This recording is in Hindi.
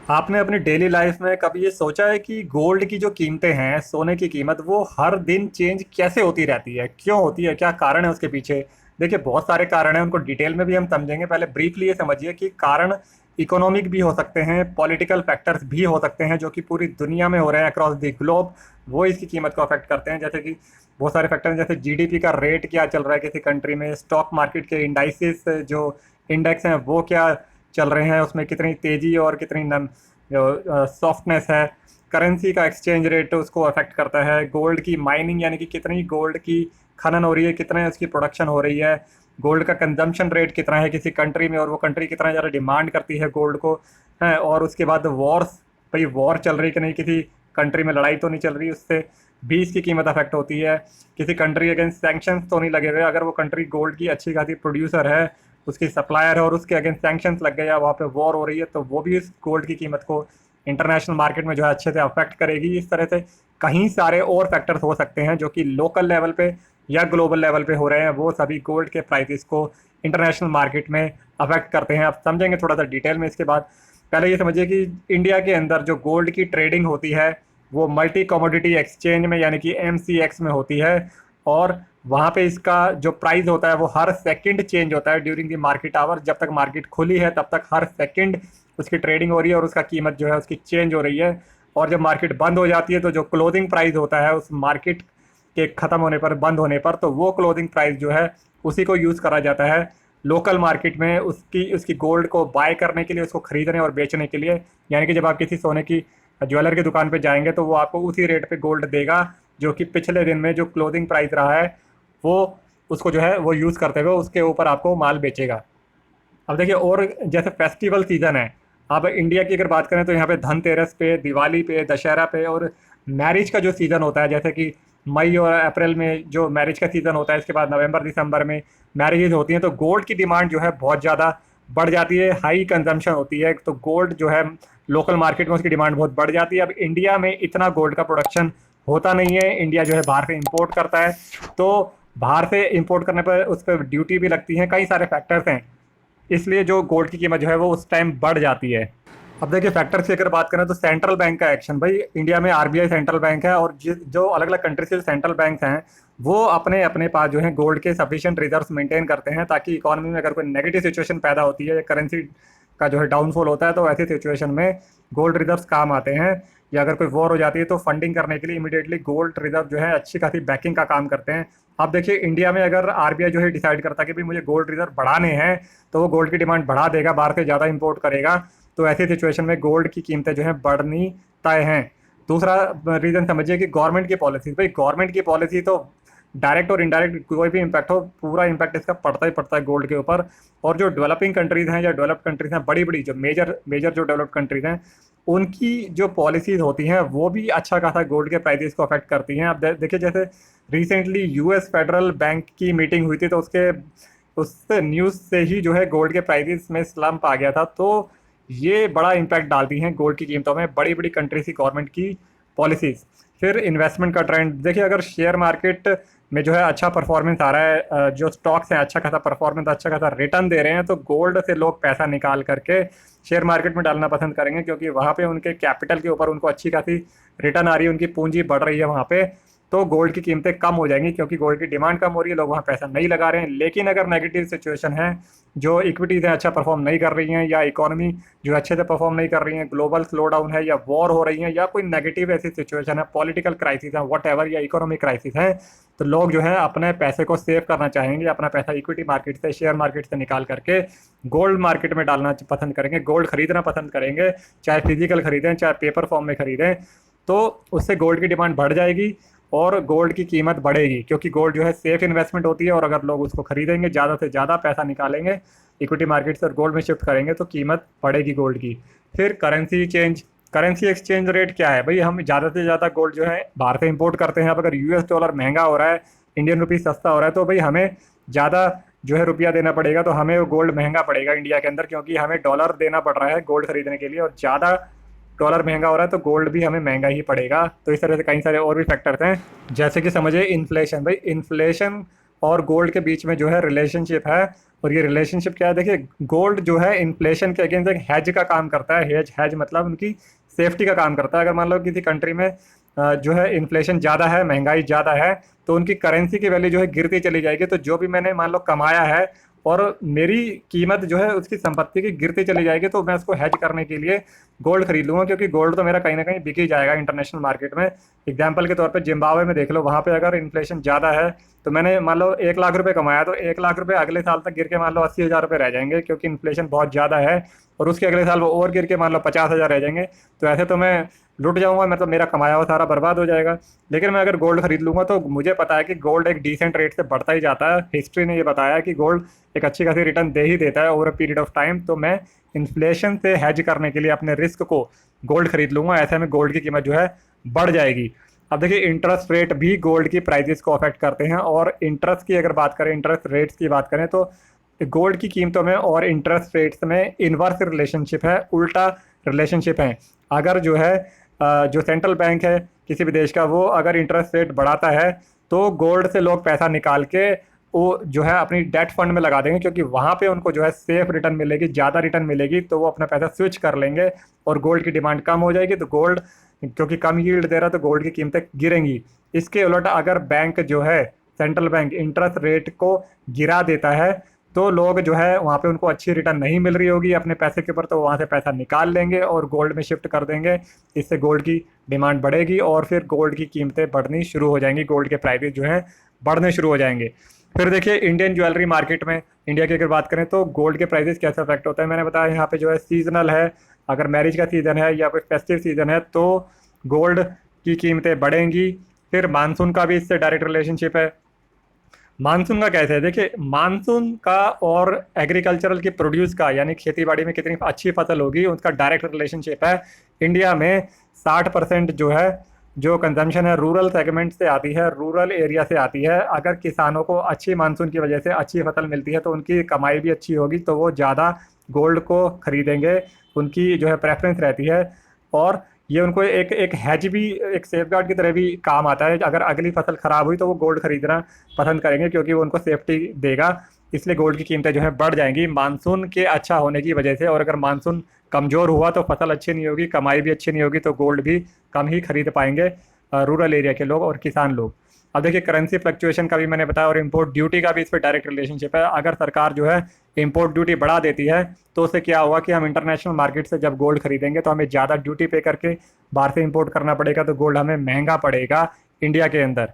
आपने अपनी डेली लाइफ में कभी ये सोचा है कि गोल्ड की जो कीमतें हैं, सोने की कीमत वो हर दिन चेंज कैसे होती रहती है, क्यों होती है, क्या कारण है उसके पीछे? देखिए, बहुत सारे कारण हैं, उनको डिटेल में भी हम समझेंगे। पहले ब्रीफली ये समझिए कि कारण इकोनॉमिक भी हो सकते हैं, पॉलिटिकल फैक्टर्स भी हो सकते हैं जो कि पूरी दुनिया में हो रहे हैं अक्रॉस द ग्लोब। वो इसकी कीमत को अफेक्ट करते हैं। जैसे कि बहुत सारे फैक्टर हैं, जैसे जीडीपी का रेट क्या चल रहा है किसी कंट्री में, स्टॉक मार्केट के इंडाइसिस जो इंडेक्स हैं वो क्या चल रहे हैं, उसमें कितनी तेजी और कितनी नम जो सॉफ्टनेस है। करेंसी का एक्सचेंज रेट उसको अफेक्ट करता है। गोल्ड की माइनिंग यानी कि कितनी गोल्ड की खनन हो रही है, कितने उसकी प्रोडक्शन हो रही है। गोल्ड का कंजम्पशन रेट कितना है किसी कंट्री में, और वो कंट्री कितना ज़्यादा डिमांड करती है गोल्ड को, है। और उसके बाद वॉर्स, भाई वॉर चल रही कि नहीं, किसी कंट्री में लड़ाई तो नहीं चल रही, उससे भी इसकी कीमत अफेक्ट होती है। किसी कंट्री अगेंस्ट सैंक्शंस तो नहीं लगे हुए, अगर वो कंट्री गोल्ड की अच्छी खासी प्रोड्यूसर है, उसकी सप्लायर है, और उसके अगेंस्ट सैंक्शंस लग गए या वहाँ पे वॉर हो रही है, तो वो भी इस गोल्ड की कीमत को इंटरनेशनल मार्केट में जो है अच्छे से अफेक्ट करेगी। इस तरह से कहीं सारे और फैक्टर्स हो सकते हैं जो कि लोकल लेवल पे या ग्लोबल लेवल पे हो रहे हैं, वो सभी गोल्ड के प्राइसेस को इंटरनेशनल मार्केट में अफेक्ट करते हैं। आप समझेंगे थोड़ा सा डिटेल में इसके बाद। पहले ये समझिए कि इंडिया के अंदर जो गोल्ड की ट्रेडिंग होती है वो मल्टी कमोडिटी एक्सचेंज में यानी कि MCX में होती है। और वहाँ पे इसका जो प्राइस होता है वो हर सेकंड चेंज होता है ड्यूरिंग द मार्केट आवर। जब तक मार्केट खुली है तब तक हर सेकंड उसकी ट्रेडिंग हो रही है और उसका कीमत जो है उसकी चेंज हो रही है। और जब मार्केट बंद हो जाती है तो जो क्लोजिंग प्राइस होता है उस मार्केट के ख़त्म होने पर, बंद होने पर, तो वो क्लोजिंग प्राइस जो है उसी को यूज़ करा जाता है लोकल मार्केट में उसकी उसकी गोल्ड को बाय करने के लिए, उसको खरीदने और बेचने के लिए। यानी कि जब आप किसी सोने की ज्वेलर की दुकान पे जाएंगे तो वो आपको उसी रेट पे गोल्ड देगा जो कि पिछले दिन में जो क्लोजिंग प्राइस रहा है वो उसको जो है वो यूज़ करते हुए उसके ऊपर आपको माल बेचेगा। अब देखिए, और जैसे फेस्टिवल सीजन है, अब इंडिया की अगर बात करें तो यहाँ पे धनतेरस पे, दिवाली पे, दशहरा पे, और मैरिज का जो सीज़न होता है, जैसे कि मई और अप्रैल में जो मैरिज का सीज़न होता है, इसके बाद नवंबर दिसंबर में मैरिजेज होती हैं, तो गोल्ड की डिमांड जो है बहुत ज़्यादा बढ़ जाती है, हाई कंजम्पशन होती है, तो गोल्ड जो है लोकल मार्केट में उसकी डिमांड बहुत बढ़ जाती है। अब इंडिया में इतना गोल्ड का प्रोडक्शन होता नहीं है, इंडिया जो है बाहर से इम्पोर्ट करता है, तो बाहर से इम्पोर्ट करने पर उस पर ड्यूटी भी लगती है, कई सारे फैक्टर्स हैं, इसलिए जो गोल्ड की कीमत जो है वो उस टाइम बढ़ जाती है। अब देखिए, फैक्टर्स की अगर बात करें तो सेंट्रल बैंक का एक्शन, भाई इंडिया में RBI सेंट्रल बैंक है, और जो अलग अलग कंट्रीज के सेंट्रल बैंक हैं वो अपने अपने पास जो है गोल्ड के सफिशिएंट रिजर्व्स मेंटेन करते हैं, ताकि इकोनॉमी में अगर कोई नेगेटिव सिचुएशन पैदा होती है या करेंसी का जो है डाउनफॉल होता है तो ऐसी सिचुएशन में गोल्ड रिजर्व्स काम आते हैं। या अगर कोई वॉर हो जाती है तो फंडिंग करने के लिए इमीडिएटली गोल्ड रिजर्व जो है अच्छी खासी बैकिंग का काम करते हैं। अब देखिए, इंडिया में अगर RBI जो है डिसाइड करता है कि भाई मुझे गोल्ड रिजर्व बढ़ाने हैं, तो वो गोल्ड की डिमांड बढ़ा देगा, बाहर से ज़्यादा इंपोर्ट करेगा, तो ऐसी सिचुएशन में गोल्ड की कीमतें जो है बढ़नी तय हैं। दूसरा रीज़न समझिए कि गवर्नमेंट की पॉलिसी, भाई गवर्नमेंट की पॉलिसी तो डायरेक्ट और इनडायरेक्ट कोई भी इम्पैक्ट हो, पूरा इम्पैक्ट इसका पड़ता ही पड़ता है गोल्ड के ऊपर। और जो डेवलपिंग कंट्रीज़ हैं या डेवलप्ड कंट्रीज़ हैं, बड़ी बड़ी जो मेजर मेजर जो डेवलप्ड कंट्रीज़ हैं, उनकी जो पॉलिसीज़ होती हैं वो भी अच्छा खासा गोल्ड के प्राइसेस को अफेक्ट करती हैं। अब देखिए, जैसे रिसेंटली US फेडरल बैंक की मीटिंग हुई थी, तो उसके उससे न्यूज़ से ही जो है गोल्ड के प्राइसेस में स्लम्प आ गया था। तो ये बड़ा इम्पैक्ट डालती हैं गोल्ड की कीमतों में बड़ी बड़ी कंट्रीज की गवर्नमेंट की पॉलिसीज़। फिर इन्वेस्टमेंट का ट्रेंड देखिए, अगर शेयर मार्केट में जो है अच्छा परफॉर्मेंस आ रहा है, जो स्टॉक्स हैं अच्छा खासा परफॉर्मेंस, अच्छा खासा रिटर्न दे रहे हैं, तो गोल्ड से लोग पैसा निकाल करके शेयर मार्केट में डालना पसंद करेंगे, क्योंकि वहाँ पे उनके कैपिटल के ऊपर उनको अच्छी खासी रिटर्न आ रही है, उनकी पूंजी बढ़ रही है वहाँ पे। तो गोल्ड की कीमतें कम हो जाएंगी क्योंकि गोल्ड की डिमांड कम हो रही है, लोग वहाँ पैसा नहीं लगा रहे हैं। लेकिन अगर नेगेटिव सिचुएशन है, जो इक्विटीज़ हैं अच्छा परफॉर्म नहीं कर रही हैं, या इकोनॉमी जो अच्छे से परफॉर्म नहीं कर रही हैं, ग्लोबल स्लो डाउन है, या वॉर हो रही है, या कोई नेगेटिव ऐसी सिचुएशन है, पॉलिटिकल क्राइसिस है, वट एवर, या इकोनॉमिक क्राइसिस है, तो लोग जो है अपने पैसे को सेव करना चाहेंगे, अपना पैसा इक्विटी मार्केट से, शेयर मार्केट से निकाल करके गोल्ड मार्केट में डालना पसंद करेंगे, गोल्ड खरीदना पसंद करेंगे, चाहे फिजिकल खरीदें चाहे पेपर फॉर्म में खरीदें। तो उससे गोल्ड की डिमांड बढ़ जाएगी और गोल्ड की कीमत बढ़ेगी, क्योंकि गोल्ड जो है सेफ इन्वेस्टमेंट होती है, और अगर लोग उसको खरीदेंगे, ज़्यादा से ज़्यादा पैसा निकालेंगे इक्विटी मार्केट से और गोल्ड में शिफ्ट करेंगे, तो कीमत बढ़ेगी गोल्ड की। फिर currency change, currency exchange rate क्या है, भाई हम ज़्यादा से ज़्यादा गोल्ड जो है बाहर से इंपोर्ट करते हैं। अब अगर US डॉलर महंगा हो रहा है, इंडियन रुपीज़ सस्ता हो रहा है, तो भाई हमें ज़्यादा जो है रुपया देना पड़ेगा, तो हमें वो गोल्ड महंगा पड़ेगा इंडिया के अंदर, क्योंकि हमें डॉलर देना पड़ रहा है गोल्ड खरीदने के लिए, और ज़्यादा डॉलर महंगा हो रहा है तो गोल्ड भी हमें महंगा ही पड़ेगा। तो इस तरह से कई सारे और भी फैक्टर्स हैं, जैसे कि समझिए इन्फ्लेशन, भाई इन्फ्लेशन और गोल्ड के बीच में जो है रिलेशनशिप है। और ये रिलेशनशिप क्या है, देखिए गोल्ड जो है इन्फ्लेशन के अगेंस्ट एक हेज का काम करता है। हेज हेज मतलब उनकी सेफ्टी का काम करता है। अगर मान लो किसी कंट्री में जो है इन्फ्लेशन ज़्यादा है, महंगाई ज़्यादा है, तो उनकी करेंसी की वैल्यू जो है गिरती चली जाएगी। तो जो भी मैंने मान लो कमाया है और मेरी कीमत जो है उसकी संपत्ति की गिरती चली जाएगी, तो मैं उसको हेज करने के लिए गोल्ड खरीद लूंगा, क्योंकि गोल्ड तो मेरा कहीं ना कहीं बिक ही जाएगा इंटरनेशनल मार्केट में। एग्जाम्पल के तौर पे जिम्बाब्वे में देख लो, वहाँ पे अगर इन्फ्लेशन ज़्यादा है तो मैंने मान लो 1 लाख रुपए कमाया, तो 1 लाख रुपए अगले साल तक गिर के मान लो 80 हज़ार रुपये रह जाएंगे, क्योंकि इन्फ्लेशन बहुत ज़्यादा है। और उसके अगले साल वो और गिर के मान लो 50 हज़ार रह जाएंगे। तो ऐसे तो मैं लुट जाऊंगा, मतलब मेरा कमाया हुआ सारा बर्बाद हो जाएगा। लेकिन मैं अगर गोल्ड खरीद लूंगा तो मुझे पता है कि गोल्ड एक डिसेंट रेट से बढ़ता ही जाता है। हिस्ट्री ने ये बताया है कि गोल्ड एक अच्छी खासी रिटर्न दे ही देता है over a period of time. तो मैं इन्फ्लेशन से हेज करने के लिए अपने रिस्क को गोल्ड खरीद लूंगा। ऐसे में गोल्ड की कीमत जो है बढ़ जाएगी। अब देखिए इंटरेस्ट रेट भी गोल्ड की प्राइसेस को अफेक्ट करते हैं। और इंटरेस्ट की अगर बात करें, इंटरेस्ट रेट्स की बात करें, तो गोल्ड की कीमतों में और इंटरेस्ट रेट्स में इन्वर्स रिलेशनशिप है, उल्टा रिलेशनशिप है। अगर जो है जो सेंट्रल बैंक है किसी भी देश का, वो अगर इंटरेस्ट रेट बढ़ाता है तो गोल्ड से लोग पैसा निकाल के वो जो है अपनी डेट फंड में लगा देंगे, क्योंकि वहाँ पे उनको जो है सेफ रिटर्न मिलेगी, ज़्यादा रिटर्न मिलेगी, तो वो अपना पैसा स्विच कर लेंगे और गोल्ड की डिमांड कम हो जाएगी। तो गोल्ड क्योंकि कम यील्ड दे रहा है तो गोल्ड की कीमतें गिरेंगी। इसके उलट अगर बैंक जो है सेंट्रल बैंक इंटरेस्ट रेट को गिरा देता है तो लोग जो है वहाँ पे उनको अच्छी रिटर्न नहीं मिल रही होगी अपने पैसे के ऊपर, तो वहाँ से पैसा निकाल लेंगे और गोल्ड में शिफ्ट कर देंगे। इससे गोल्ड की डिमांड बढ़ेगी और फिर गोल्ड की कीमतें बढ़नी शुरू हो जाएंगी, गोल्ड के प्राइसेस जो है बढ़ने शुरू हो जाएंगे। फिर देखिए इंडियन ज्वेलरी मार्केट में, इंडिया की अगर बात करें तो गोल्ड के प्राइसेस कैसे अफेक्ट होता है। मैंने बताया यहाँ पे जो है सीजनल है, अगर मैरिज का सीज़न है या कोई फेस्टिव सीज़न है तो गोल्ड की कीमतें बढ़ेंगी। फिर मानसून का भी इससे डायरेक्ट रिलेशनशिप है। मानसून का कैसे है, देखिए मानसून का और एग्रीकल्चरल की प्रोड्यूस का, यानी खेती बाड़ी में कितनी अच्छी फसल होगी, उसका डायरेक्ट रिलेशनशिप है। इंडिया में 60% जो है जो कंजम्पशन है रूरल सेगमेंट से आती है, रूरल एरिया से आती है। अगर किसानों को अच्छी मानसून की वजह से अच्छी फसल मिलती है तो उनकी कमाई भी अच्छी होगी, तो वो ज़्यादा गोल्ड को खरीदेंगे, उनकी जो है प्रेफरेंस रहती है। और ये उनको एक एक हैज भी, एक सेफ गार्ड की तरह भी काम आता है। अगर अगली फसल खराब हुई तो वो गोल्ड खरीदना पसंद करेंगे, क्योंकि वो उनको सेफ्टी देगा। इसलिए गोल्ड की कीमतें जो है बढ़ जाएंगी मानसून के अच्छा होने की वजह से। और अगर मानसून कमज़ोर हुआ तो फसल अच्छी नहीं होगी, कमाई भी अच्छी नहीं होगी, तो गोल्ड भी कम ही खरीद पाएंगे रूरल एरिया के लोग और किसान लोग। अब देखिए करेंसी फ्लक्चुएशन का भी मैंने बताया, और इम्पोर्ट ड्यूटी का भी इस पर डायरेक्ट रिलेशनशिप है। अगर सरकार जो है इम्पोर्ट ड्यूटी बढ़ा देती है तो उससे क्या होगा कि हम इंटरनेशनल मार्केट से जब गोल्ड खरीदेंगे तो हमें ज़्यादा ड्यूटी पे करके बाहर से इंपोर्ट करना पड़ेगा, तो गोल्ड हमें महंगा पड़ेगा इंडिया के अंदर।